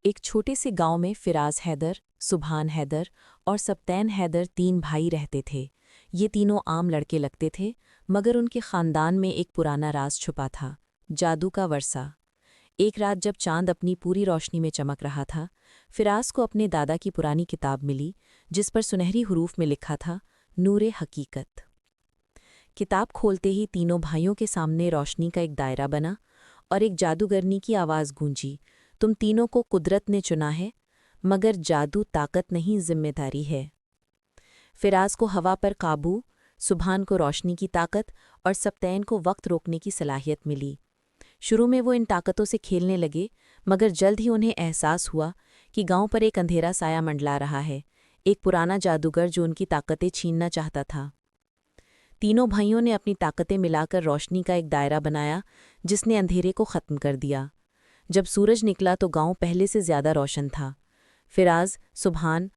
ایک چھوٹے سے گاؤں میں فراز حیدر، سبحان حیدر اور سبتین حیدر 3 بھائی رہتے تھے۔ یہ تینوں عام لڑکے لگتے تھے، مگر ان کے خاندان میں ایک پرانا راز چھپا تھا، جادو کا ورثہ۔ ایک رات جب چاند اپنی پوری روشنی میں چمک رہا تھا، فراز کو اپنے دادا کی پرانی کتاب ملی، جس پر سنہری حروف میں لکھا تھا، نور حقیقت۔ کتاب کھولتے ہی تینوں بھائیوں کے سامنے روشنی کا ایک دائرہ بنا اور ایک جادوگرنی کی آواز گونجی، تم تینوں کو قدرت نے چنا ہے، مگر جادو طاقت نہیں، ذمہ داری ہے۔ فراز کو ہوا پر قابو، سبحان کو روشنی کی طاقت اور سبتین کو وقت روکنے کی صلاحیت ملی۔ شروع میں وہ ان طاقتوں سے کھیلنے لگے، مگر جلد ہی انہیں احساس ہوا کہ گاؤں پر ایک اندھیرا سایہ منڈلا رہا ہے، ایک پرانا جادوگر جو ان کی طاقتیں چھیننا چاہتا تھا۔ تینوں بھائیوں نے اپنی طاقتیں ملا کر روشنی کا ایک دائرہ بنایا، جس نے اندھیرے کو ختم کر دیا۔ جب سورج نکلا تو گاؤں پہلے سے زیادہ روشن تھا۔ فراز، سبحان